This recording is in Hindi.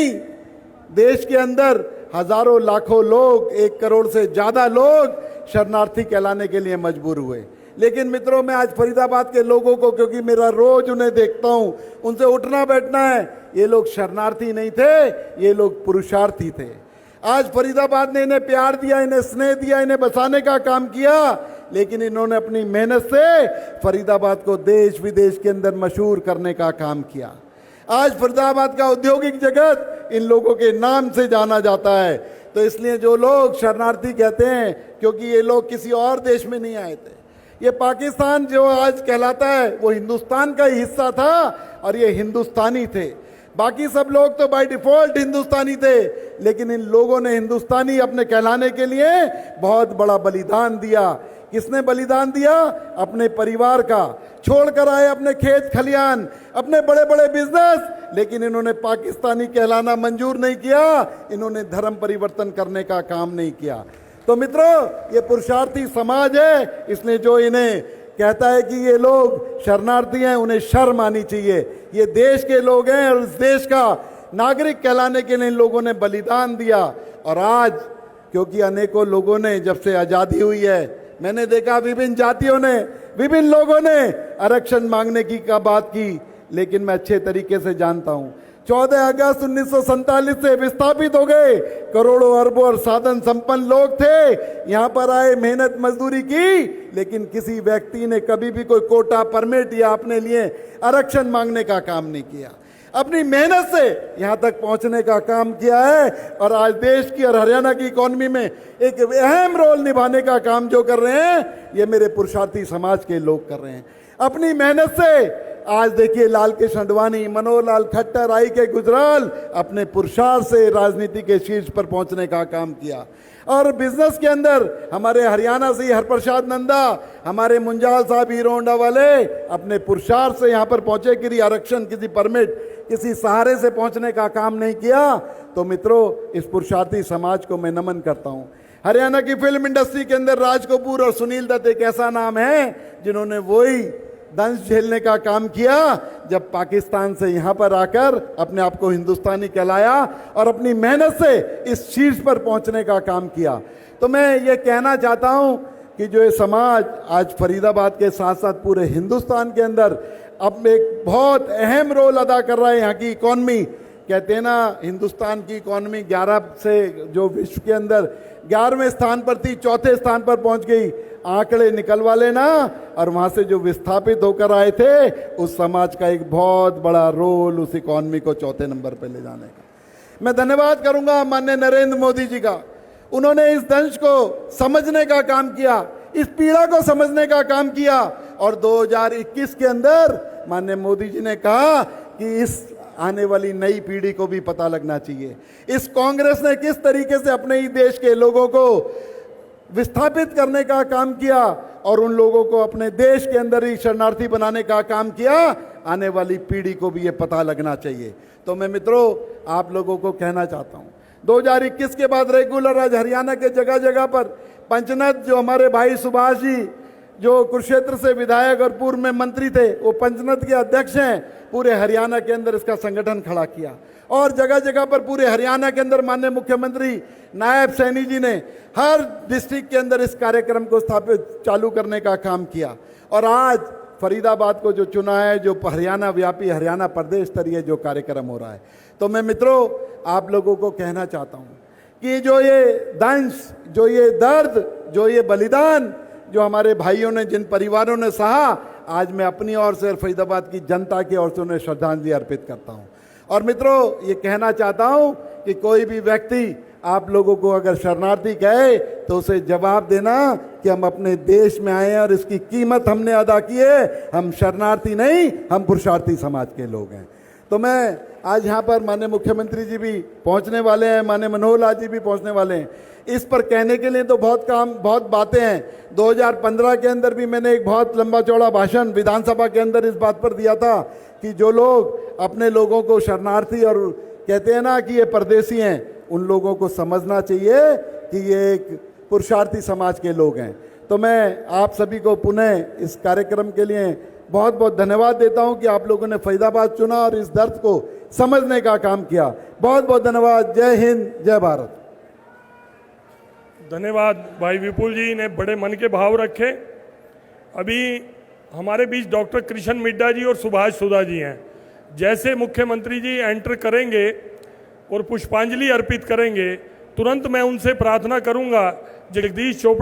नहीं, देश के अंदर हजारों लाखों लोग, 1 करोड़ से ज्यादा लोग शरणार्थी कहलाने के लिए मजबूर हुए। लेकिन मित्रों, मैं आज फरीदाबाद के लोगों को, क्योंकि मेरा रोज उन्हें देखता हूं, उनसे उठना बैठना है, ये लोग शरणार्थी नहीं थे, ये लोग पुरुषार्थी थे। आज फरीदाबाद ने इन्हें प्यार दिया, इन्हें स्नेह दिया, इन्हें बसाने का काम किया, लेकिन इन्होंने अपनी मेहनत से फरीदाबाद को देश विदेश के अंदर मशहूर करने का काम किया। आज फरीदाबाद का औद्योगिक जगत इन लोगों के नाम से जाना जाता है। तो इसलिए जो लोग शरणार्थी कहते हैं, क्योंकि ये लोग किसी और देश में नहीं आए थे। ये पाकिस्तान जो आज कहलाता है वो हिंदुस्तान का ही हिस्सा था और ये हिंदुस्तानी थे। बाकी सब लोग तो बाय डिफॉल्ट हिंदुस्तानी थे, लेकिन इन लोगों ने हिंदुस्तानी अपने कहलाने के लिए बहुत बड़ा बलिदान दिया। किसने बलिदान दिया? अपने परिवार का। छोड़कर आए अपने खेत खलियान, अपने बड़े बड़े बिजनेस, लेकिन इन्होंने पाकिस्तानी कहलाना मंजूर नहीं किया। इन्होंने धर्म परिवर्तन करने का काम नहीं किया। तो मित्रों, ये पुरुषार्थी समाज है, इसलिए जो इन्हें कहता है कि ये लोग शरणार्थी हैं, उन्हें शर्म आनी चाहिए। ये देश के लोग हैं और इस देश का नागरिक कहलाने के लिए इन लोगों ने बलिदान दिया। और आज क्योंकि अनेकों लोगों ने, जब से आज़ादी हुई है, मैंने देखा विभिन्न जातियों ने, विभिन्न लोगों ने आरक्षण मांगने की बात की, लेकिन मैं अच्छे तरीके से जानता हूं 14 अगस्त 1947 से विस्थापित हो गए करोड़ों अरबों और साधन संपन्न लोग थे। यहां पर आए, मेहनत मजदूरी की, लेकिन किसी व्यक्ति ने कभी भी कोई कोटा, परमिट या अपने लिए आरक्षण मांगने का काम नहीं किया। अपनी मेहनत से यहां तक पहुंचने का काम किया है और आज देश की और हरियाणा की इकोनॉमी में एक अहम रोल निभाने का काम जो कर रहे हैं, ये मेरे पुरुषार्थी समाज के लोग कर रहे हैं। अपनी मेहनत से आज देखिए लाल कृष्ण आडवाणी, मनोहर लाल खट्टर, आई के गुजराल अपने पुरुषार्थ से राजनीति के शीर्ष पर पहुंचने का काम किया। और बिजनेस के अंदर हमारे हरियाणा से हरप्रसाद नंदा, हमारे मुंजाल साहब हीरो होंडा वाले अपने पुरुषार्थ से यहाँ पर पहुंचे। किसी आरक्षण, किसी परमिट, किसी सहारे से पहुंचने का काम नहीं किया। तो मित्रों, इस पुरुषार्थी समाज को मैं नमन करता हूं। हरियाणा की फिल्म इंडस्ट्री के अंदर राज कपूर और सुनील दत्त एक ऐसा नाम है जिन्होंने वही दंश झेलने का काम किया जब पाकिस्तान से यहां पर आकर अपने आप को हिंदुस्तानी कहलाया और अपनी मेहनत से इस शीर्ष पर पहुंचने का काम किया। तो मैं ये कहना चाहता हूं कि जो ये समाज आज फरीदाबाद के साथ साथ पूरे हिंदुस्तान के अंदर अब एक बहुत अहम रोल अदा कर रहा है। यहाँ की इकॉनमी, कहते हैं ना, हिंदुस्तान की इकॉनमी 11 से जो विश्व के अंदर 11वें स्थान पर थी, 4थे स्थान पर पहुंच गई। आंकड़े निकलवा लेना, और वहां से जो विस्थापित होकर आए थे उस समाज का एक बहुत बड़ा रोल उस इकॉनमी को 4थे नंबर पर ले जाने का। मैं धन्यवाद करूंगा माननीय नरेंद्र मोदी जी का। उन्होंने इस दंश को समझने का काम किया, इस पीड़ा को समझने का काम किया, और 2021 के अंदर माननीय मोदी जी ने कहा कि इस आने वाली नई पीढ़ी को भी पता लगना चाहिए इस कांग्रेस ने किस तरीके से अपने ही देश के लोगों को विस्थापित करने का काम किया और उन लोगों को अपने देश के अंदर ही शरणार्थी बनाने का काम किया। आने वाली पीढ़ी को भी ये पता लगना चाहिए। तो मैं मित्रों, आप लोगों को कहना चाहता हूं, 2021 के बाद रेगुलर आज हरियाणा के जगह जगह पर पंचनद, जो हमारे भाई सुभाष जी जो कुरुक्षेत्र से विधायक और पूर्व में मंत्री थे, वो पंचनद के अध्यक्ष हैं। पूरे हरियाणा के अंदर इसका संगठन खड़ा किया और जगह जगह पर पूरे हरियाणा के अंदर माननीय मुख्यमंत्री नायब सैनी जी ने हर डिस्ट्रिक्ट के अंदर इस कार्यक्रम को स्थापित चालू करने का काम किया। और आज फरीदाबाद को जो चुना है, जो हरियाणा व्यापी, हरियाणा प्रदेश स्तरीय जो कार्यक्रम हो रहा है, तो मैं मित्रों आप लोगों को कहना चाहता हूं कि जो ये दंश, जो ये दर्द, जो ये बलिदान जो हमारे भाइयों ने, जिन परिवारों ने सहा, आज मैं अपनी ओर से और फरीदाबाद की जनता की ओर से उन्हें श्रद्धांजलि अर्पित करता हूं। और मित्रों, ये कहना चाहता हूं कि कोई भी व्यक्ति आप लोगों को अगर शरणार्थी कहे तो उसे जवाब देना कि हम अपने देश में आए हैं और इसकी कीमत हमने अदा की है। हम शरणार्थी नहीं, हम पुरुषार्थी समाज के लोग हैं। तो मैं आज यहाँ पर माननीय मुख्यमंत्री जी भी पहुँचने वाले हैं, माननीय मनोहर लाल जी भी पहुँचने वाले हैं। इस पर कहने के लिए तो बहुत बातें हैं। 2015 के अंदर भी मैंने एक बहुत लंबा चौड़ा भाषण विधानसभा के अंदर इस बात पर दिया था कि जो लोग अपने लोगों को शरणार्थी और कहते हैं ना कि ये परदेसी हैं, उन लोगों को समझना चाहिए कि ये एक पुरुषार्थी समाज के लोग हैं। तो मैं आप सभी को पुनः इस कार्यक्रम के लिए बहुत बहुत धन्यवाद देता हूं कि आप लोगों ने फरीदाबाद चुना और इस दर्द को समझने का काम किया। बहुत बहुत धन्यवाद। जय हिंद, जय भारत। धन्यवाद भाई विपुल जी ने बड़े मन के भाव रखे। अभी हमारे बीच डॉक्टर कृष्ण मिड्डा जी और सुभाष सुधा जी हैं। जैसे मुख्यमंत्री जी एंटर करेंगे और पुष्पांजलि अर्पित करेंगे, तुरंत मैं उनसे प्रार्थना करूंगा जगदीश चोपड़ा